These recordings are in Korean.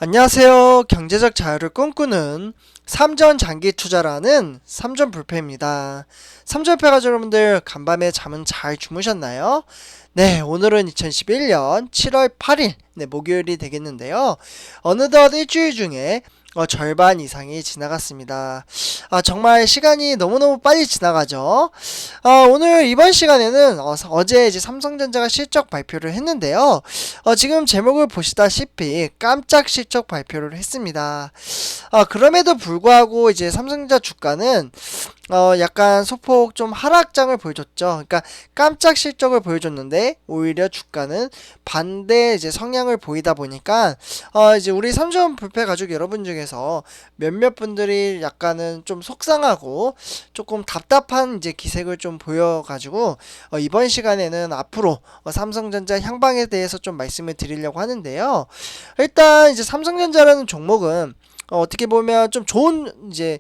안녕하세요. 경제적 자유를 꿈꾸는 삼전 장기 투자라는 삼전 불패입니다. 삼전 불패 가족 여러분들 간밤에 잠은 잘 주무셨나요? 네, 오늘은 2011년 7월 8일 목요일이 되겠는데요. 어느덧 일주일 중에 절반 이상이 지나갔습니다. 정말 시간이 너무너무 빨리 지나가죠. 오늘 이번 시간에는 어제 이제 삼성전자가 실적 발표를 했는데요. 지금 제목을 보시다시피 깜짝 실적 발표를 했습니다. 그럼에도 불구하고 이제 삼성전자 주가는 약간 소폭 좀 하락장을 보여줬죠. 그러니까 깜짝 실적을 보여줬는데 오히려 주가는 반대 이제 성향을 보이다 보니까 이제 우리 삼전 불패 가족 여러분 중에서 몇몇 분들이 약간은 좀 속상하고 조금 답답한 이제 기색을 좀 보여가지고 이번 시간에는 앞으로 삼성전자 향방에 대해서 좀 말씀을 드리려고 하는데요. 일단 이제 삼성전자라는 종목은 어떻게 보면 좀 좋은 이제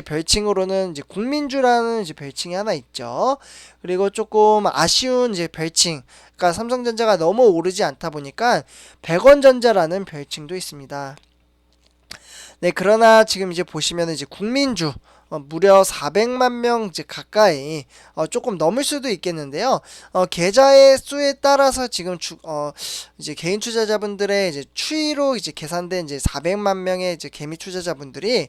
별칭으로는 이제 국민주라는 이제 별칭이 하나 있죠. 그리고 조금 아쉬운 이제 별칭, 그러니까 삼성전자가 너무 오르지 않다 보니까 백원전자라는 별칭도 있습니다. 네, 그러나 지금 이제 보시면 이제 국민주 무려 400만 명 이제 가까이 조금 넘을 수도 있겠는데요. 계좌의 수에 따라서 지금 이제 개인 투자자분들의 이제 추이로 이제 계산된 이제 400만 명의 이제 개미 투자자분들이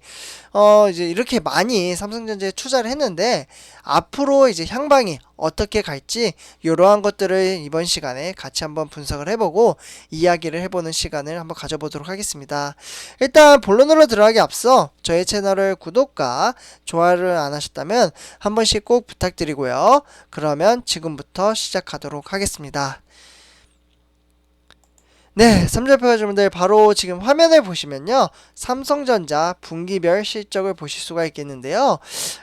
이제 이렇게 많이 삼성전자에 투자를 했는데 앞으로 이제 향방이 어떻게 갈지 이러한 것들을 이번 시간에 같이 한번 분석을 해보고 이야기를 해보는 시간을 한번 가져보도록 하겠습니다. 일단 본론으로 들어가기 앞서 저희 채널을 구독과 좋아요를 안 하셨다면 한 번씩 꼭 부탁드리고요. 그러면 지금부터 시작하도록 하겠습니다. 네, 삼전표 여러분들 바로 지금 화면을 보시면요. 삼성전자 분기별 실적을 보실 수가 있겠는데요.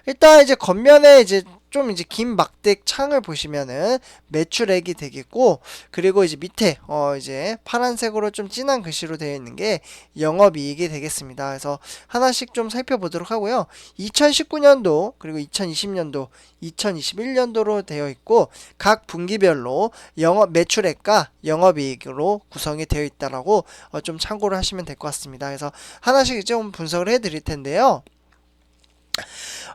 일단 이제 겉면에 이제 좀 이제 긴 막대 창을 보시면은 매출액이 되겠고, 그리고 이제 밑에 이제 파란색으로 좀 진한 글씨로 되어 있는 게 영업이익이 되겠습니다. 그래서 하나씩 좀 살펴보도록 하고요. 2019년도 그리고 2020년도 2021년도로 되어 있고 각 분기별로 영업 매출액과 영업이익으로 구성이 되어 있다라고 좀 참고를 하시면 될 것 같습니다. 그래서 하나씩 좀 분석을 해 드릴 텐데요.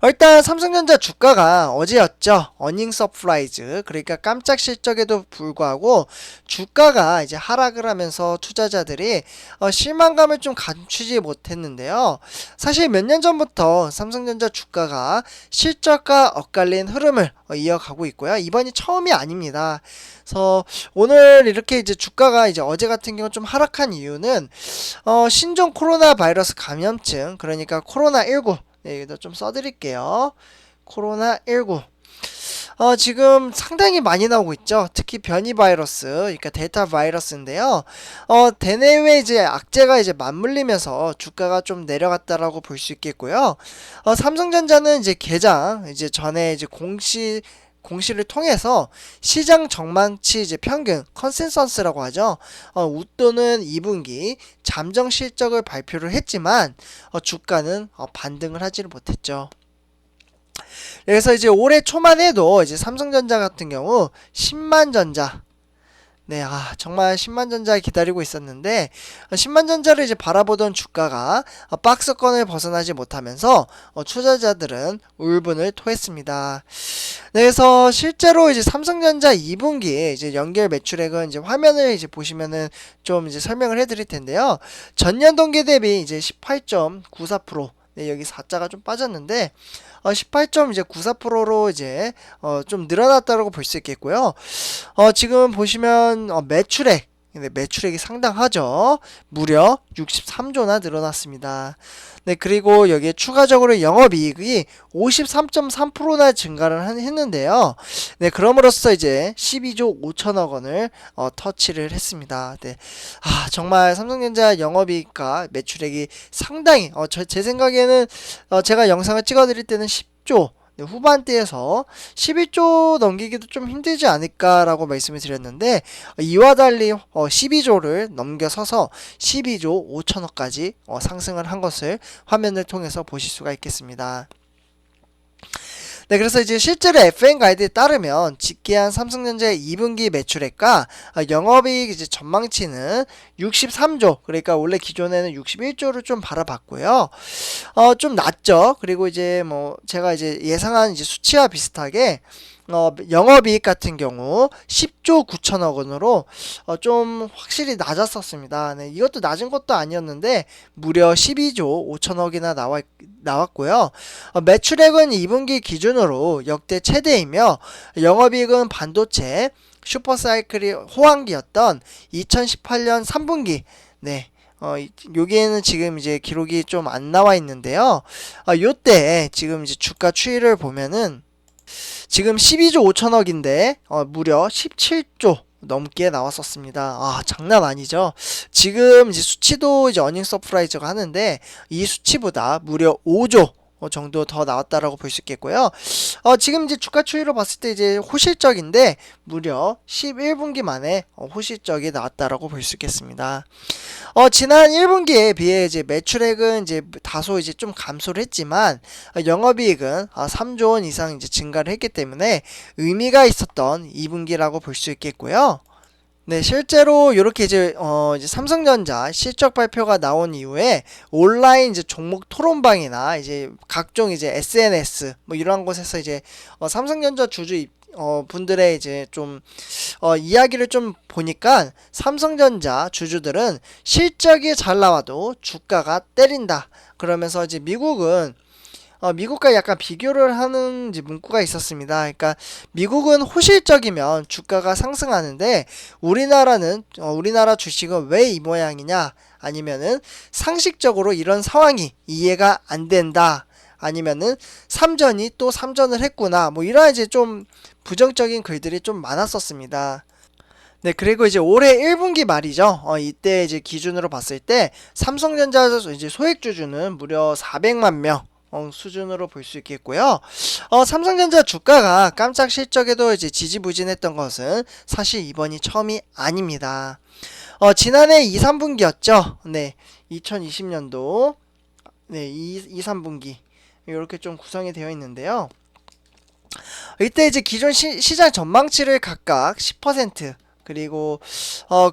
일단 삼성전자 주가가 어제였죠. 어닝 서프라이즈, 그러니까 깜짝 실적에도 불구하고 주가가 이제 하락을 하면서 투자자들이 실망감을 좀 감추지 못했는데요. 사실 몇 년 전부터 삼성전자 주가가 실적과 엇갈린 흐름을 이어가고 있고요. 이번이 처음이 아닙니다. 그래서 오늘 이렇게 이제 주가가 이제 어제 같은 경우 좀 하락한 이유는 신종 코로나 바이러스 감염증, 그러니까 코로나19, 네, 여기다 좀 써드릴게요. 코로나19. 지금 상당히 많이 나오고 있죠. 특히 변이 바이러스, 그러니까 델타 바이러스인데요. 대내외 이제 악재가 이제 맞물리면서 주가가 좀 내려갔다라고 볼 수 있겠고요. 삼성전자는 이제 개장, 이제 전에 이제 공시를 통해서 시장 전망치 이제 평균 컨센서스라고 하죠. 웃도는 2분기 잠정 실적을 발표를 했지만 주가는 반등을 하지를 못했죠. 그래서 이제 올해 초만 해도 이제 삼성전자 같은 경우 10만전자, 네, 정말 10만전자 기다리고 있었는데 10만전자를 이제 바라보던 주가가 박스권을 벗어나지 못하면서 투자자들은 울분을 토했습니다. 네, 그래서 실제로 이제 삼성전자 2분기 이제 연결 매출액은 이제 화면을 이제 보시면은 좀 이제 설명을 해드릴 텐데요. 전년 동기 대비 이제 18.94%, 네, 여기 4자가 좀 빠졌는데 18.94%로 이제 좀 늘어났다고 볼 수 있겠고요. 지금 보시면 매출액, 네, 매출액이 상당하죠. 무려 63조나 늘어났습니다. 네, 그리고 여기에 추가적으로 영업이익이 53.3%나 증가를 했는데요. 네, 그럼으로써 이제 12조 5천억 원을 터치를 했습니다. 네, 정말 삼성전자 영업이익과 매출액이 상당히 제 생각에는 제가 영상을 찍어드릴 때는 10조 후반대에서 11조 넘기기도 좀 힘들지 않을까라고 말씀을 드렸는데 이와 달리 12조를 넘겨서서 12조 5천억까지 상승을 한 것을 화면을 통해서 보실 수가 있겠습니다. 네, 그래서 이제 실제로 FN 가이드에 따르면 직계한 삼성전자의 2분기 매출액과 영업이익 이제 전망치는 63조, 그러니까 원래 기존에는 61조를 좀 바라봤고요. 좀 낮죠. 그리고 이제 뭐 제가 이제 예상한 이제 수치와 비슷하게 영업이익 같은 경우 10조 9천억 원으로 좀 확실히 낮았었습니다. 네, 이것도 낮은 것도 아니었는데 무려 12조 5천억이나 나왔고요. 매출액은 2분기 기준으로 역대 최대이며 영업이익은 반도체 슈퍼사이클이 호황기였던 2018년 3분기 네. 여기에는 지금 이제 기록이 좀 안 나와 있는데요. 요때 지금 이제 주가 추이를 보면은 지금 12조 5천억인데 무려 17조 넘게 나왔었습니다. 아, 장난 아니죠. 지금 이제 수치도 이제 어닝 서프라이즈가 하는데 이 수치보다 무려 5조 정도 더 나왔다라고 볼 수 있겠고요. 지금 이제 주가 추이로 봤을 때 이제 호실적인데 무려 11분기 만에 호실적이 나왔다라고 볼 수 있겠습니다. 지난 1분기에 비해 이제 매출액은 이제 다소 이제 좀 감소를 했지만 영업이익은 3조 원 이상 이제 증가를 했기 때문에 의미가 있었던 2분기라고 볼 수 있겠고요. 네, 실제로 이렇게 이제 삼성전자 실적 발표가 나온 이후에 온라인 이제 종목 토론방이나 이제 각종 이제 SNS 뭐 이런 곳에서 이제 삼성전자 주주 분들의 이제 좀 이야기를 좀 보니까 삼성전자 주주들은 실적이 잘 나와도 주가가 때린다. 그러면서 이제 미국과 약간 비교를 하는 이제 문구가 있었습니다. 그러니까 미국은 호실적이면 주가가 상승하는데 우리나라 주식은 왜 이 모양이냐? 아니면은 상식적으로 이런 상황이 이해가 안 된다. 아니면은 삼전이 또 삼전을 했구나. 뭐 이런 이제 좀 부정적인 글들이 좀 많았었습니다. 네, 그리고 이제 올해 1분기 말이죠. 이때 이제 기준으로 봤을 때 삼성전자 이제 소액 주주는 무려 400만 명. 수준으로 볼 수 있겠고요. 삼성전자 주가가 깜짝 실적에도 이제 지지부진했던 것은 사실 이번이 처음이 아닙니다. 지난해 2, 3분기였죠. 네, 2020년도 네, 2, 3분기 이렇게 좀 구성이 되어 있는데요. 이때 이제 기존 시장 전망치를 각각 10% 그리고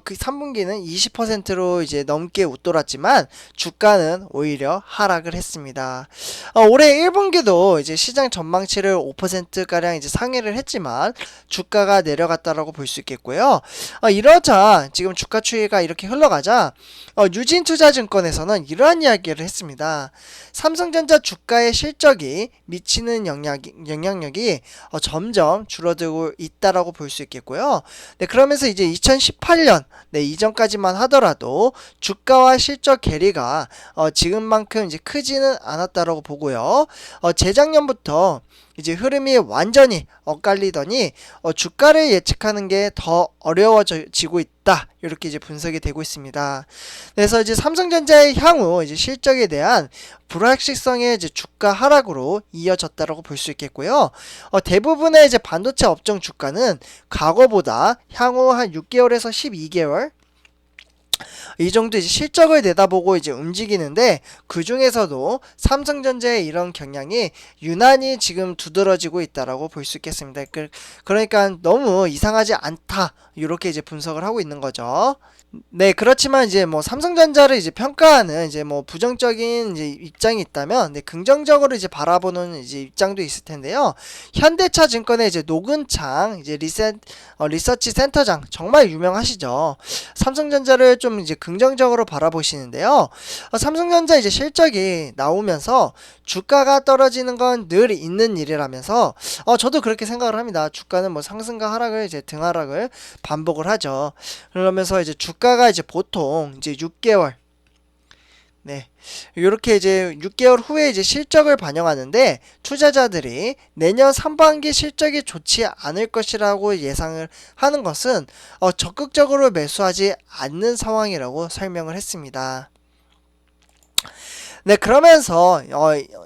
그 3분기는 20%로 이제 넘게 웃돌았지만 주가는 오히려 하락을 했습니다. 올해 1분기도 이제 시장 전망치를 5%가량 이제 상회를 했지만 주가가 내려갔다라고 볼 수 있겠고요. 이러자 지금 주가 추이가 이렇게 흘러가자 유진투자증권에서는 이러한 이야기를 했습니다. 삼성전자 주가의 실적이 미치는 영향력이 점점 줄어들고 있다라고 볼 수 있겠고요. 네, 그러면서 이제 2018년 이전까지만 하더라도 주가와 실적 괴리가 지금만큼 이제 크지는 않았다라고 보고요. 재작년부터 이제 흐름이 완전히 엇갈리더니 주가를 예측하는 게 더 어려워지고 있다. 이렇게 이제 분석이 되고 있습니다. 그래서 이제 삼성전자의 향후 이제 실적에 대한 불확실성의 이제 주가 하락으로 이어졌다라고 볼 수 있겠고요. 대부분의 이제 반도체 업종 주가는 과거보다 향후 한 6개월에서 12개월 이 정도 이제 실적을 내다보고 이제 움직이는데 그 중에서도 삼성전자의 이런 경향이 유난히 지금 두드러지고 있다라고 볼 수 있겠습니다. 그러니까 너무 이상하지 않다 이렇게 이제 분석을 하고 있는 거죠. 네, 그렇지만 이제 뭐 삼성전자를 이제 평가하는 이제 뭐 부정적인 이제 입장이 있다면 긍정적으로 이제 바라보는 이제 입장도 있을 텐데요. 현대차증권의 이제 노근창 이제 리서치 센터장 정말 유명하시죠. 삼성전자를 좀 이제 긍정적으로 바라보시는데요. 삼성전자 이제 실적이 나오면서 주가가 떨어지는 건 늘 있는 일이라면서 저도 그렇게 생각을 합니다. 주가는 뭐 상승과 하락을 이제 등하락을 반복을 하죠. 그러면서 이제 주가가 이제 보통 이제 6개월 네. 이렇게 이제 6개월 후에 이제 실적을 반영하는데 투자자들이 내년 상반기 실적이 좋지 않을 것이라고 예상을 하는 것은 적극적으로 매수하지 않는 상황이라고 설명을 했습니다. 네, 그러면서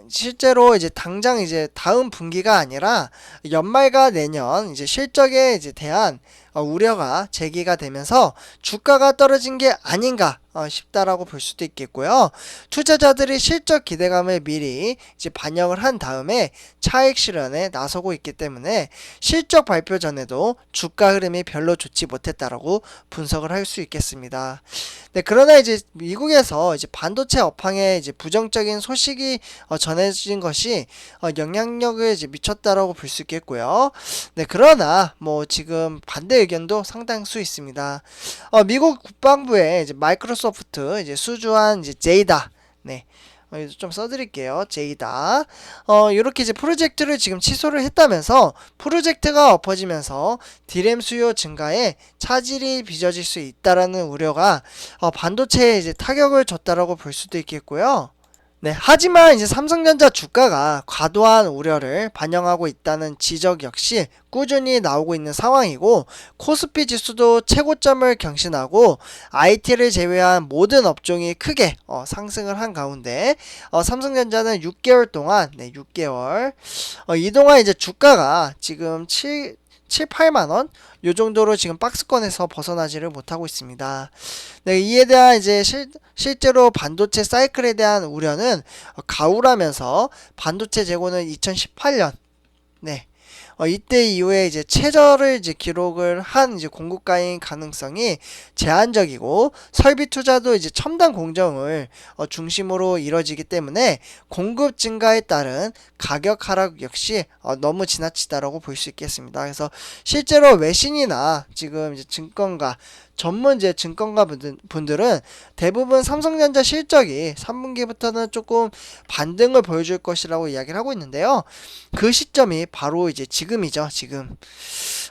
실제로 이제 당장 이제 다음 분기가 아니라 연말과 내년 이제 실적에 이제 대한 우려가 제기가 되면서 주가가 떨어진 게 아닌가 싶다라고 볼 수도 있겠고요. 투자자들이 실적 기대감을 미리 이제 반영을 한 다음에 차익 실현에 나서고 있기 때문에 실적 발표 전에도 주가 흐름이 별로 좋지 못했다라고 분석을 할 수 있겠습니다. 네, 그러나 이제 미국에서 이제 반도체 업황에 이제 부정적인 소식이 전해진 것이 영향력을 이제 미쳤다라고 볼 수 있겠고요. 네, 그러나 뭐 지금 반대 의견도 상당수 있습니다. 미국 국방부의 이제 마이크로소프트 이제 수주한 이제 제이다. 네. 좀 써드릴게요. 제이다. 이렇게 이제 프로젝트를 지금 취소를 했다면서 프로젝트가 엎어지면서 디램 수요 증가에 차질이 빚어질 수 있다라는 우려가 반도체에 이제 타격을 줬다라고 볼 수도 있겠고요. 네, 하지만 이제 삼성전자 주가가 과도한 우려를 반영하고 있다는 지적 역시 꾸준히 나오고 있는 상황이고 코스피 지수도 최고점을 경신하고 IT를 제외한 모든 업종이 크게 상승을 한 가운데 삼성전자는 6개월 동안 6개월 이동안 이제 주가가 지금 7, 8만 원? 요 정도로 지금 박스권에서 벗어나지를 못하고 있습니다. 네, 이에 대한 이제 실제로 반도체 사이클에 대한 우려는 가울하면서 반도체 재고는 2018년 이때 이후에 이제 최저를 이제 기록을 한 이제 공급가인 가능성이 제한적이고 설비 투자도 이제 첨단 공정을 중심으로 이뤄지기 때문에 공급 증가에 따른 가격 하락 역시 너무 지나치다라고 볼 수 있겠습니다. 그래서 실제로 외신이나 지금 이제 증권가 전문 이제 증권가 분들은 대부분 삼성전자 실적이 3분기부터는 조금 반등을 보여줄 것이라고 이야기를 하고 있는데요. 그 시점이 바로 이제 지금이죠. 지금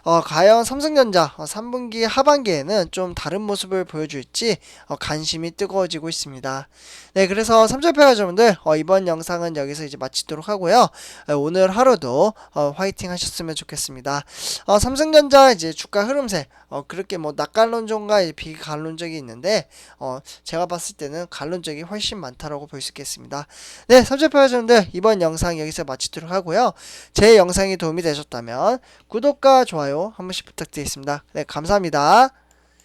과연 삼성전자 3분기 하반기에는 좀 다른 모습을 보여줄지 관심이 뜨거워지고 있습니다. 네, 그래서 삼성페어 여러분들 이번 영상은 여기서 이제 마치도록 하고요. 오늘 하루도 화이팅 하셨으면 좋겠습니다. 삼성전자 이제 주가 흐름세 그렇게 뭐 낙관론적과 비관론적이 있는데 제가 봤을 때는 관론적이 훨씬 많다라고 볼 수 있겠습니다. 네, 삼성페어 여러분들 이번 영상 여기서 마치도록 하고요. 제 영상이 도움이 되셨다면 구독과 좋아요 한 번씩 부탁드리겠습니다. 네, 감사합니다.